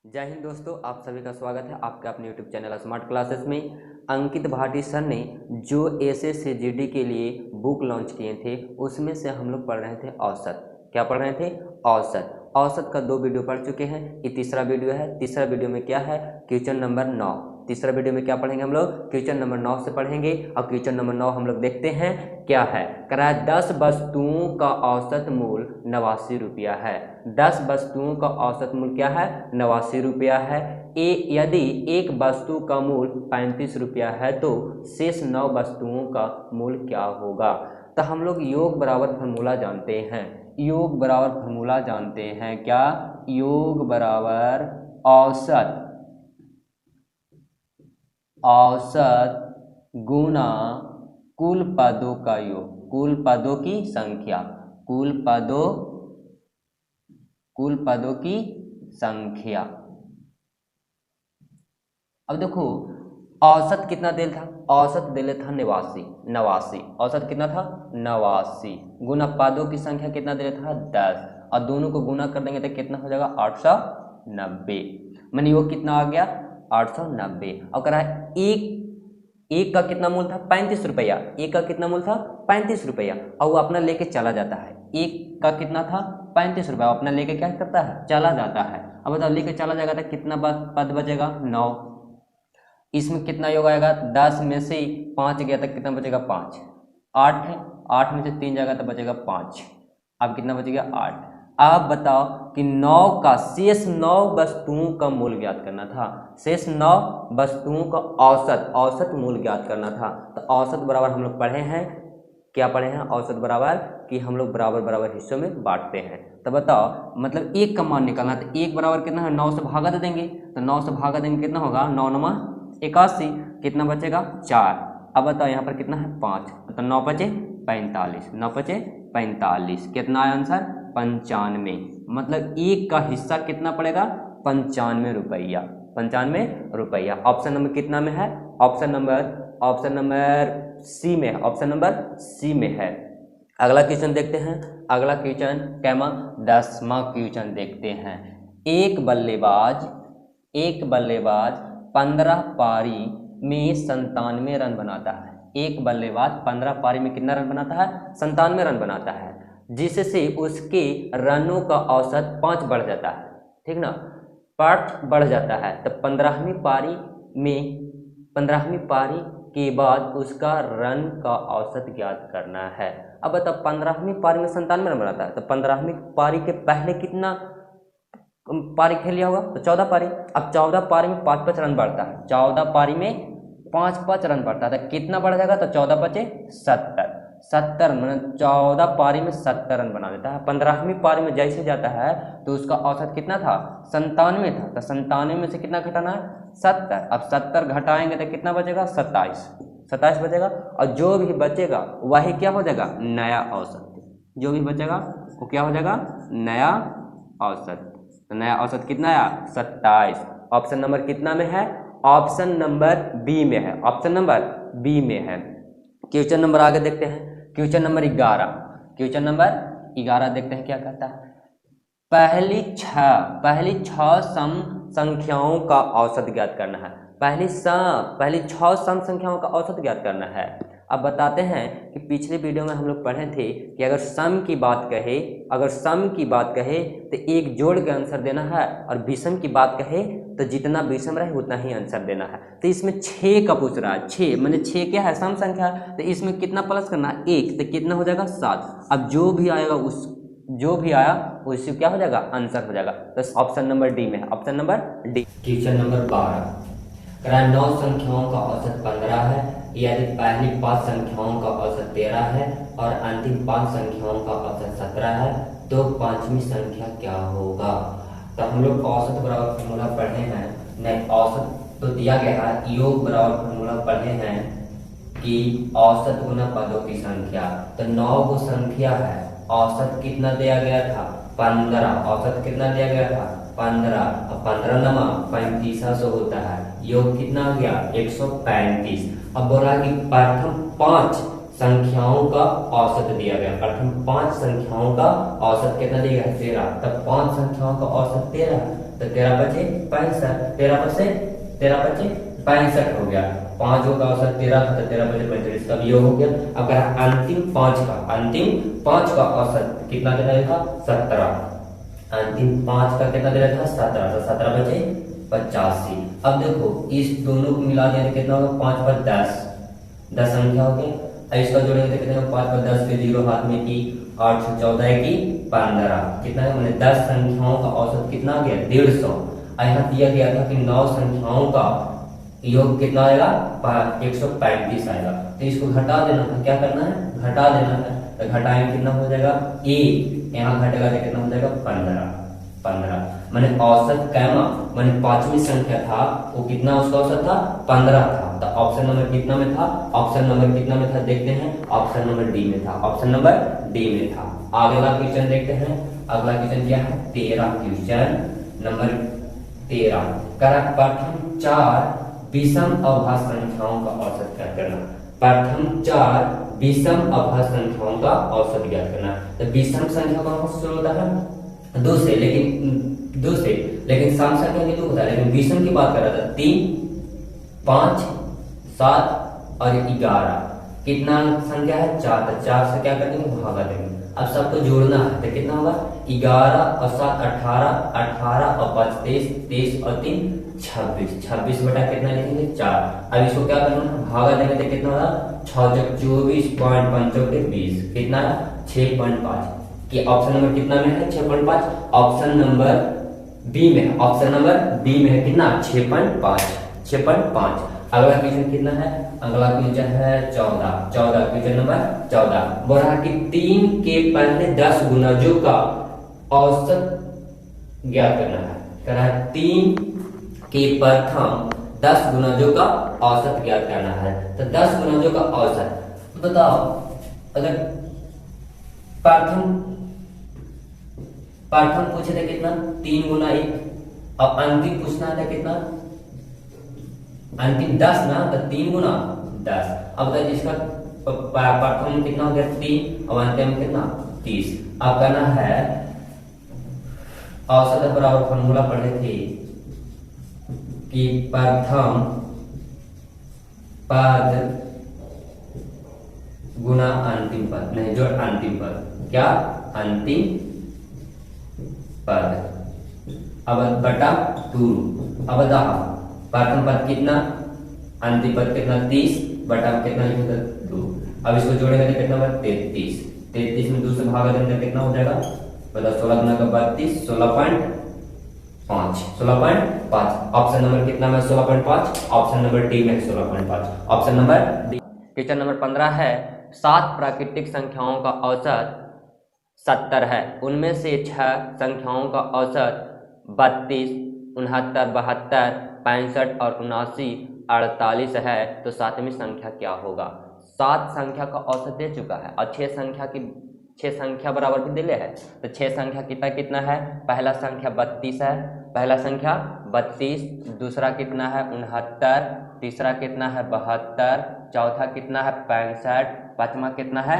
जय हिंद दोस्तों, आप सभी का स्वागत है आपके अपने यूट्यूब चैनल स्मार्ट क्लासेस में। अंकित भाटी सर ने जो एसएससीजीडी के लिए बुक लॉन्च किए थे उसमें से हम लोग पढ़ रहे थे औसत। क्या पढ़ रहे थे? औसत। औसत का 2 वीडियो पढ़ चुके हैं, ये तीसरा वीडियो है। तीसरा वीडियो में क्या है? Question number 9। तीसरा वीडियो में क्या पढ़ेंगे हम लोग? क्वेश्चन नंबर 9 से पढ़ेंगे। और क्वेश्चन नंबर 9 हम लोग देखते हैं क्या है। कह रहा है 10 वस्तुओं का औसत मूल्य 89 रुपया है। 10 वस्तुओं का औसत मूल्य क्या है? 89 रुपया है। यदि एक वस्तु का मूल्य 35 रुपया है तो शेष 9 वस्तुओं का मूल्य क्या होगा? तो हम लोग योग बराबर फार्मूला जानते हैं। योग बराबर फार्मूला जानते हैं क्या? योग बराबर औसत गुना कुल पदों का योग, कुल पदों की संख्या, कुल पदों की संख्या। अब देखो औसत कितना दिल था? औसत दिल था 89। औसत कितना था? 89 गुना पदों की संख्या कितना दिल था? 10। और दोनों को गुना कर देंगे तो कितना हो जाएगा? 890। मैंने योग कितना आ गया? 890। और कह रहा है एक का कितना मूल्य था? 35 रुपया। एक का कितना मूल्य था? 35 रुपया। और वो अपना लेके चला जाता है। एक का कितना था? 35 रुपया। अपना लेके क्या करता है? चला जाता है। अब बताओ लेके चला जाएगा तो कितना पद बचेगा? 9। इसमें कितना योग आएगा? 10 में से 5 गया तो कितना बचेगा? 5। 8 है, 8 में से 3 जाएगा तो बचेगा 5। अब कितना बचेगा? 8। अब बताओ कि 9 का शेष 9 वस्तुओं का मूल्य ज्ञात करना था। शेष 9 वस्तुओं का औसत मूल्य ज्ञात करना था। तो औसत बराबर हम लोग पढ़े हैं, क्या पढ़े हैं? औसत बराबर कि हम लोग बराबर हिस्सों में बांटते हैं। तो बताओ मतलब एक का मान निकालना, तो एक बराबर कितना है? 9 से भागा दे देंगे, तो 9 से भागा देंगे कितना होगा? 9 9 81। कितना बचेगा? 4। अब बताओ यहाँ पर कितना है? 5। तो 9 बचे 45। 9 बचे 45। कितना आया आंसर? 95। मतलब एक का हिस्सा कितना पड़ेगा? 95 रुपया। 95 रुपया। ऑप्शन नंबर कितना में है? ऑप्शन नंबर सी में है। ऑप्शन नंबर सी में है। अगला क्वेश्चन देखते हैं। अगला क्वेश्चन कैमा 10वां क्वेश्चन देखते हैं। एक बल्लेबाज 15 पारी में 97 रन बनाता है। एक बल्लेबाज 15 पारी में कितना रन बनाता है? 97 रन बनाता है, जिससे उसके रनों का औसत 5 बढ़ जाता है। ठीक ना? 5 बढ़ जाता है। तो 15वीं पारी के बाद उसका रन का औसत ज्ञात करना है। अब बताओ 15वीं पारी में 97 रन बनाता है, तो 15वीं पारी के पहले कितना पारी खेल लिया होगा? तो 14 पारी। अब 14 पारी में 5-5 रन बढ़ता है। 14 पारी में 5-5 रन बढ़ता है तो कितना बढ़ जाएगा? तो 14 बचे 70। 70 मतलब 14 पारी में 70 रन बना देता है। 15वीं पारी में जैसे जाता है तो उसका औसत कितना था? 97 था। तो 97 में से कितना घटाना है? 70। अब 70 घटाएंगे तो कितना बचेगा? 27 बचेगा। और जो भी बचेगा वही क्या हो जाएगा? नया औसत। जो भी बचेगा वो क्या हो जाएगा? नया औसत। तो नया औसत कितना आया? 27। ऑप्शन नंबर कितना में है? ऑप्शन नंबर बी में है। ऑप्शन नंबर बी में है। क्वेश्चन नंबर आगे देखते हैं। Question number 11। क्वेश्चन नंबर 11 देखते हैं क्या कहता है। पहली छह सम संख्याओं का औसत ज्ञात करना है। पहली 6 सम संख्याओं का औसत ज्ञात करना है। अब बताते हैं कि पिछले वीडियो में हम लोग पढ़े थे कि अगर सम की बात कहे तो एक जोड़ के आंसर देना है, और विषम की बात कहे तो जितना विषम रहे उतना ही आंसर देना है। तो इसमें 6 का पूछ रहा है। 6 मैंने 6 क्या है? सम संख्या। तो इसमें कितना प्लस करना है? 1। तो कितना हो जाएगा? 7। अब जो भी आया उससे क्या हो जाएगा? आंसर हो जाएगा। तो ऑप्शन नंबर डी में है। Option number D. Question number 12। 9 संख्याओं का औसत 15 है। यदि पहली 5 संख्याओं का औसत 13 है और अंतिम 5 संख्याओं का औसत 17 है तो 5वीं संख्या क्या होगा? तो हम लोग औसत बराबर फॉर्मूला पढ़े हैं। नहीं, औसत तो दिया गया है। योग बराबर फॉर्मूला पढ़े हैं कि औसत गुना पदों की संख्या। तो 9 को संख्या है, औसत कितना दिया गया था? 15। औसत कितना दिया गया था? 15। अब 15 नमा 3500 होता है। योग कितना आ गया? 135। अब बोला कि प्रथम 5 संख्याओं का औसत दिया गया। प्रथम 5 संख्याओं का औसत कितना दिया गया? 13। तब 5 संख्याओं का औसत 13। तो 13 पचे 65, 13 पचे 65 हो गया। 5 का औसत 13 था तो 13 पचे 45 का योग हो गया। अब कह रहा अंतिम 5 का औसत कितना दे रहा था 17। अंतिम 5 का कितना दे रहा था 17, तो 17 बचे 85। अब देखो इस दोनों को मिला दिया तो कितना होगा 5 पर 10 संख्या हो गया। अब इसका जोड़ेंगे तो कितना 5 पर 10 के 0 हाथ में की 8 से 14 की 15 कितना है मैंने 10 संख्याओं का औसत कितना आ गया 150। यहाँ दिया गया था कि 9 संख्याओं का योग कितना आएगा 135 आएगा। तो इसको घटा देना है, क्या करना है घटा देना है। तो घटाएंगे कितना हो जाएगा 1, यहाँ घटेगा तो कितना हो जाएगा 15। मैंने औसत कैमा मैंने 5वीं संख्या था वो कितना उसका औसत था 15 था। तो ऑप्शन नंबर कितना में था, ऑप्शन नंबर कितना में था देखते हैं, ऑप्शन नंबर डी में था, ऑप्शन नंबर डी में था। अगला क्वेश्चन देखते हैं। अगला क्वेश्चन क्या है 13 क्वेश्चन नंबर 13 प्रथम 4 विषम अभाज्य संख्याओं का औसत ज्ञात करना। प्रथम 4 विषम अभाज्य संख्याओं का औसत ज्ञात करना। तो विषम संख्या का औसत शुरू होता है 2 से, लेकिन सम संख्या की 2 होता है, लेकिन विषम की बात कर रहा था 3 5 7 और 11। कितना संख्या है 4, तो 4 से क्या करेंगे भागा देंगे। अब सबको जोड़ना है तो कितना होगा 11 और 7 18, 18 और 5 23, 23 और 3 26, 26 बटा कितना लिखेंगे 4। अब इसको क्या करना है भागा देंगे तो कितना होगा 6 जब 24.5 के 20 कितना है 6.5 कि ऑप्शन नंबर कितना में है 6.5। ऑप्शन नंबर बी में, ऑप्शन नंबर बी में है कितना 6.5। अगला क्वेश्चन कितना है, अगला क्वेश्चन है 14 क्वेश्चन नंबर 14 बोल रहा कि 3 के पहले 10 गुणजों का औसत ज्ञात करना है। कह रहा है 3 के प्रथम 10 गुणजों का औसत ज्ञात करना है। तो 10 गुणजों का औसत बताओ। अगर प्रथम पूछे थे कितना 3 गुना 1 और अंतिम पूछना था कितना अंतिम 10 ना, तो 3 गुना 10। अब इसका प्रथम कितना हो गया 3 और अंतिम कितना 30। अब कहना है औसत बराबर फॉर्मूला पढ़े थे कि प्रथम पद गुना अंतिम पद, नहीं जो अंतिम पद, क्या अंतिम पद। अब बटा 2। अब बताओ प्रथम पद कितना अंतिम पद कितना 30 बटा कितना लिखेगा 2। अब इसको जोड़ेंगे तो कितना होगा 33 में 2 से भागा देंगे कितना हो जाएगा बता 16 गुना का 32 16.5 ऑप्शन नंबर कितना में 16.5, ऑप्शन नंबर डी में 16.5, option number D. Question number 15 है 7 प्राकृतिक संख्याओं का औसत 70 है, उनमें से 6 संख्याओं का औसत 32 69 72 65 और 79 48 है, तो 7वीं संख्या क्या होगा। 7 संख्या का औसत दे चुका है और 6 संख्या बराबर भी दिले है। तो 6 संख्या कितना है, पहला संख्या 32 है, पहला संख्या 32, दूसरा कितना है 69, तीसरा कितना है 72, चौथा कितना है 65, पांचवा कितना है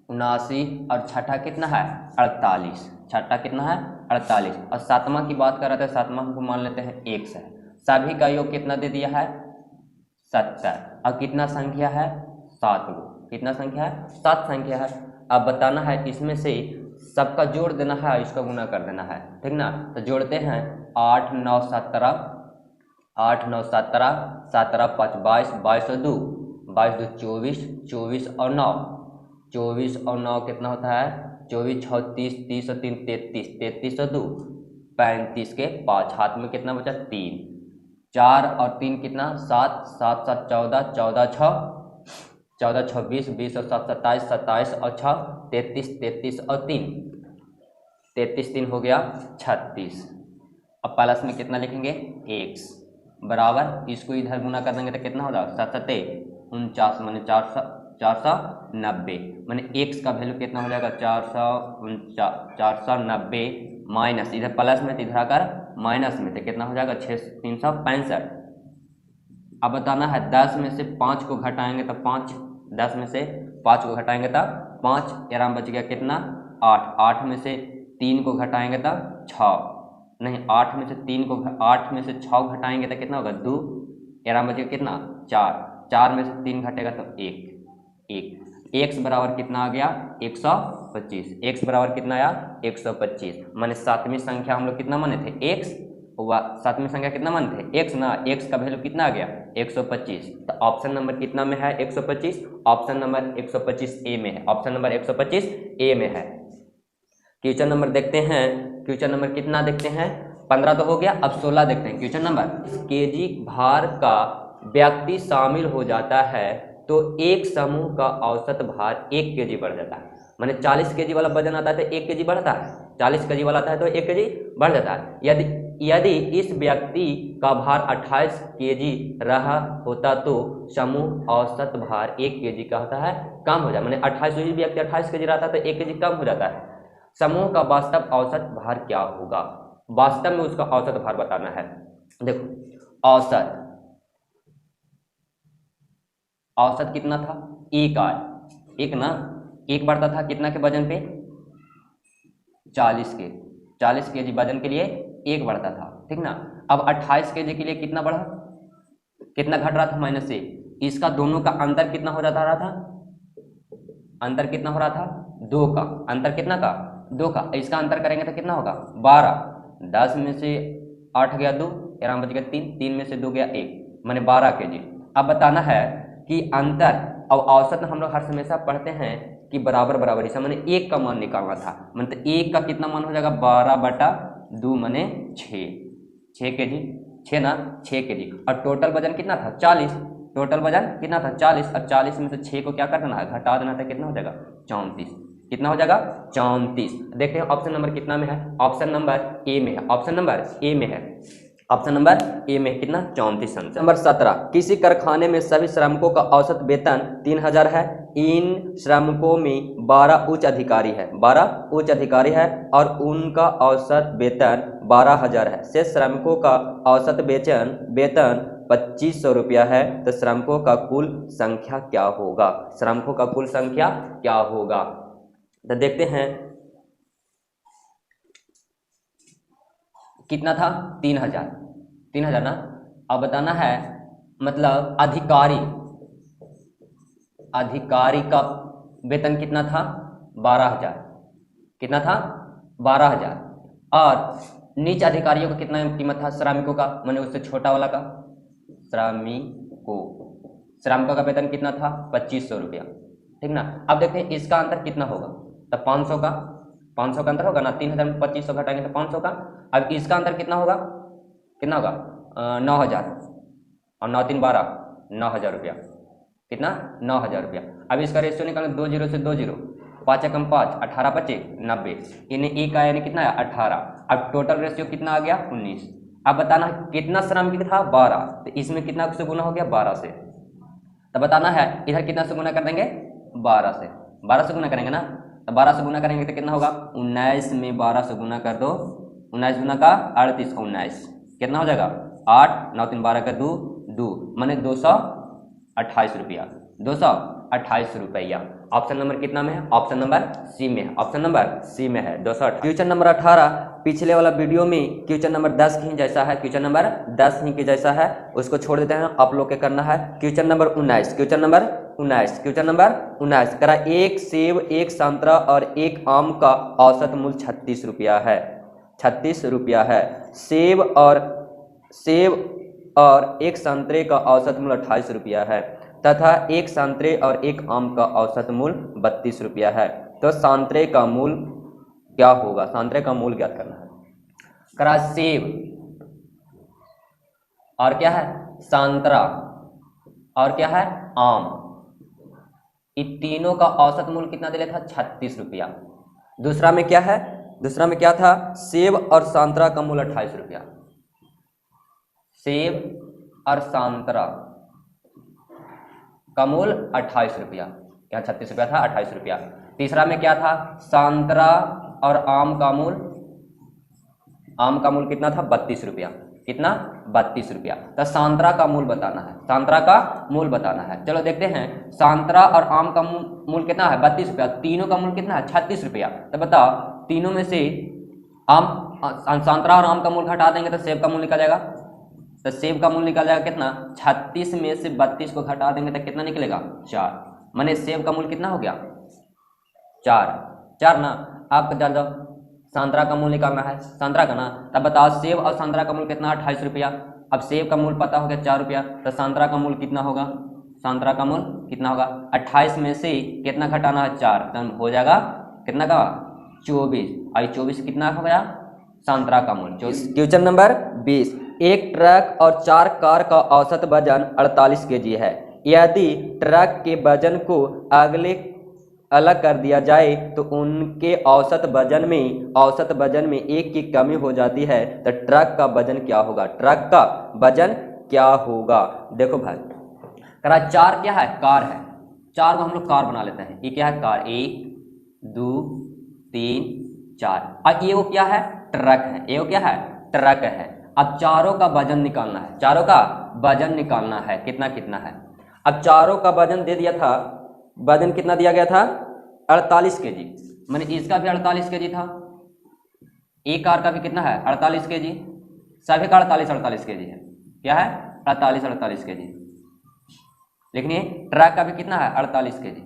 79 और छठा कितना है 48। छठा कितना है 48 और सातवां की बात कर रहे थे, सातवां हमको मान लेते हैं 1 है। सभी का योग कितना दे दिया है 70 और कितना संख्या है 7 गो, कितना संख्या है 7 संख्या है। अब बताना है इसमें से सबका जोड़ देना है, इसका गुना कर देना है, ठीक ना। तो जोड़ते हैं 8 9 17 8 9 17 17 5 22 22 और 2 22 2 24 24 और 9 24 और 9 कितना होता है 24 6 30 30 और 3 33 33 और 2 35 के 5 हाथ में कितना बचा 3 4 और 3 कितना 7 7 7 14 14 6 14 26 20 और 7 27 27 और 6 33 33 और 3 33 3 हो गया 36। अब प्लस में कितना लिखेंगे x बराबर, इसको इधर गुना कर देंगे तो कितना होगा 7 7 49 माने 490 माने x का वैल्यू कितना हो जाएगा 490 माइनस इधर प्लस में तो इधर आकर माइनस में तो कितना हो जाएगा 365। अब बताना है 10 में से 5 को घटाएंगे तो 5, 10 में से 5 को घटाएंगे तो 5, आराम बच गया कितना 8, 8 में से 3 को घटाएंगे तो 6, नहीं, 8 में से 3 को 8 में से 6 घटाएंगे तो कितना होगा 2, 11 बचेगा कितना 4, 4 में से 3 घटेगा तो 1, x बराबर कितना आ गया 125, x बराबर कितना आया 125, माने सातवीं संख्या हम लोग कितना माने थे x, सातवीं संख्या कितना माने थे x ना, x का वैल्यू कितना आ गया 125, तो ऑप्शन नंबर कितना में है 125, ऑप्शन नंबर 125 ए में है, ऑप्शन नंबर 125 ए में है। क्वेश्चन नंबर देखते हैं, क्वेश्चन नंबर कितना देखते हैं 15 तो हो गया, अब 16 देखते हैं। क्वेश्चन नंबर केजी भार का व्यक्ति शामिल हो जाता है तो एक समूह का औसत भार 1 केजी बढ़ जाता है, माने 40 केजी वाला वजन आता है तो 1 केजी बढ़ता है, 40 केजी वाला आता है तो 1 केजी बढ़ जाता है। यदि इस व्यक्ति का भार 28 केजी रहा होता तो समूह औसत भार 1 केजी का होता है कम हो जाए, माने 28 व्यक्ति 28 केजी रहता है तो 1 केजी कम हो जाता है। समूह का वास्तव औसत भार क्या होगा, वास्तव में उसका औसत भार बताना है। देखो औसत कितना था 1 आया, 1 ना, 1 बढ़ता था कितना के वजन पे 40 केजी वजन के लिए 1 बढ़ता था, ठीक ना। अब 28 केजी के लिए कितना बढ़ा, कितना घट रहा था -1, इसका दोनों का अंतर कितना हो जाता रहा था, अंतर कितना हो रहा था 2 का, अंतर कितना का 2 का, इसका अंतर करेंगे तो कितना होगा 12, 10 में से 8 गया 2, 11 बच गया 3, 3 में से 2 गया 1, माने 12 केजी। अब बताना है कि अंतर और औसत हम लोग हर हमेशा पढ़ते हैं कि बराबर बराबर हिस्सा, माने 1 का मान निकालना था, मतलब 1 का कितना मान हो जाएगा 12/2 माने 6 केजी, 6 ना 6 केजी, और टोटल वजन कितना था 40, टोटल वजन कितना था 40, और 40 में से 6 को क्या कर देना है घटा देना था, कितना हो जाएगा 34, कितना हो जाएगा 34। देखते हैं ऑप्शन नंबर कितना में है, ऑप्शन नंबर ए में है, ऑप्शन नंबर ए में है, ऑप्शन नंबर ए में कितना 34 आंसर। नंबर 17, किसी कारखाने में सभी श्रमिकों का औसत वेतन 3000 है, इन श्रमिकों में 12 उच्च अधिकारी है, 12 उच्च अधिकारी है और उनका औसत वेतन 12000 है, शेष श्रमिकों का औसत वेतन 2500 रुपया है, तो श्रमिकों का कुल संख्या क्या होगा, श्रमिकों का कुल संख्या क्या होगा। तो देखते हैं कितना था 3000 ना। अब बताना है मतलब अधिकारी का वेतन कितना था 12000, कितना था 12000, और नीच अधिकारियों का कितना कीमत था श्रमिकों का, माने उससे छोटा वाला का, श्रमिकों का वेतन कितना था 2500 रुपया, ठीक ना। अब देखते हैं इसका अंतर कितना होगा, तो 500 का अंतर होगा ना, 3000 में 2500 घटाएंगे तो 500 का। अब इसका अंतर कितना होगा 9000, और 9 3 12, 9000 रुपया, कितना 9000 रुपया। अब इसका रेशियो निकालेंगे 2 0 से 2 0, 5 एकम 5, 18 बचे 90, इन्हें 1 आया यानी कितना है 18, अब टोटल रेशियो कितना आ गया 19। अब बताना कितना श्रमिक था 12, तो इसमें कितना से गुना हो गया 12 से, तो बताना है इधर कितना से गुना कर देंगे 12 से गुना करेंगे ना, तो 12 से गुना करेंगे तो कितना होगा 19 में 12 से गुना कर दो, 19 गुना का 38 का 19, कितना हो जाएगा 8, 9 3 12 का 2 माने 228 रुपया, 228 रुपया। ऑप्शन नंबर कितना में है, ऑप्शन नंबर सी में है, ऑप्शन नंबर सी में है 228। क्वेश्चन नंबर 18 पिछले वाला वीडियो में क्वेश्चन नंबर 10 ही जैसा है, क्वेश्चन नंबर 10 ही के जैसा है, उसको छोड़ देते हैं, आप लोग के करना है। क्वेश्चन नंबर 19, क्वेश्चन नंबर 19 करा, एक सेब, एक संतरा और एक आम का औसत मूल्य 36 रुपया है, 36 रुपया है। सेब और एक संतरे का औसत मूल्य 28 रुपया है तथा एक संतरे और एक आम का औसत मूल्य 32 रुपया है, तो संतरे का मूल्य क्या होगा, संतरे का मूल्य ज्ञात करना है। करा सेब और क्या है संतरा और क्या है आम, इन तीनों का औसत मूल्य कितना दे था 36 रुपया। दूसरा में क्या है, दूसरा में क्या था सेब और संतरा का मूल्य 28 रुपया, सेब और संतरा का मूल्य 28 रुपया, यहाँ 36 रुपया था 28 रुपया। तीसरा में क्या था संतरा और आम का मूल्य कितना था 32 रुपया, कितना 32 रुपया। तो संतरा का मूल्य बताना है, संतरा का मूल्य बताना है। चलो देखते हैं संतरा और आम का मूल्य कितना है 32 रुपया, तीनों का मूल्य कितना है 36 रुपया। तो बताओ तीनों में से आम संतरा और आम का मूल घटा देंगे तो सेब का मूल निकल जाएगा। तो सेब का मूल निकल जाएगा कितना, 36 में से 32 को घटा देंगे तो कितना निकलेगा, 4। माने सेब का मूल कितना हो गया, 4 ना। आपको जान जाओ संतरा का मूल निकालना है, संतरा का ना। तब बताओ सेब और संतरा का मूल कितना, 28 रुपया। अब सेब का मूल पता हो गया 4 रुपया, तो संतरा का मूल कितना होगा, संतरा का मूल कितना होगा, 28 में से कितना घटाना है, 4, तो हो जाएगा कितना का, 24। और 24 कितना हो गया, संतरा का मूल 24। क्वेश्चन नंबर 20, एक ट्रक और 4 कार का औसत वजन 48 kg है। यदि ट्रक के वजन को अलग कर दिया जाए तो उनके औसत वजन में 1 की कमी हो जाती है, तो ट्रक का वजन क्या होगा, ट्रक का वजन क्या होगा। देखो भाई करा 4 क्या है, कार है, 4 को हम लोग कार बना लेते हैं। ये क्या है, कार, 1 2 3 4। और ये वो क्या है, ट्रक है, ये वो क्या है, ट्रक है। अब चारों का वजन निकालना है, चारों का वजन निकालना है, कितना कितना है। अब चारों का वजन दे दिया था, वजन कितना दिया गया था, 48 kg। मैंने इसका भी 48 kg था, एक कार का भी कितना है, 48 kg, सभी का 48 kg है। क्या है, 48 kg। लेकिन ये ट्रक का भी कितना है, 48 kg।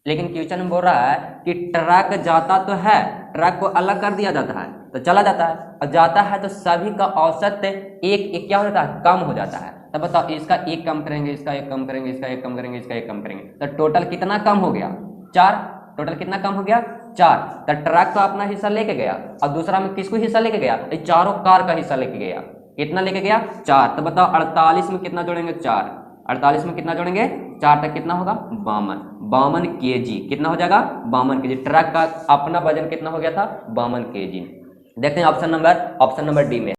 लेकिन क्वेश्चन में बोल रहा है कि ट्रक जाता तो है, ट्रक को अलग कर दिया जाता है तो चला जाता है, और जाता है तो सभी का औसत एक क्या हो जाता है, कम हो जाता है। तब बताओ इसका एक कम करेंगे, इसका एक कम करेंगे, इसका एक कम करेंगे, इसका एक कम करेंगे, तो टोटल कितना कम हो गया, 4। टोटल कितना कम हो गया, 4। तो ट्रक तो अपना हिस्सा लेके गया, और दूसरा में किसको हिस्सा लेके गया, चारों कार का हिस्सा लेके गया। कितना लेके गया, 4। तो बताओ 48 में कितना जोड़ेंगे, 4। 48 में कितना जोड़ेंगे, 4 तक कितना होगा, 52 kg। कितना हो जाएगा, 52 kg। ट्रक का अपना वजन कितना हो गया था, 52 kg। देखते हैं ऑप्शन नंबर डी में।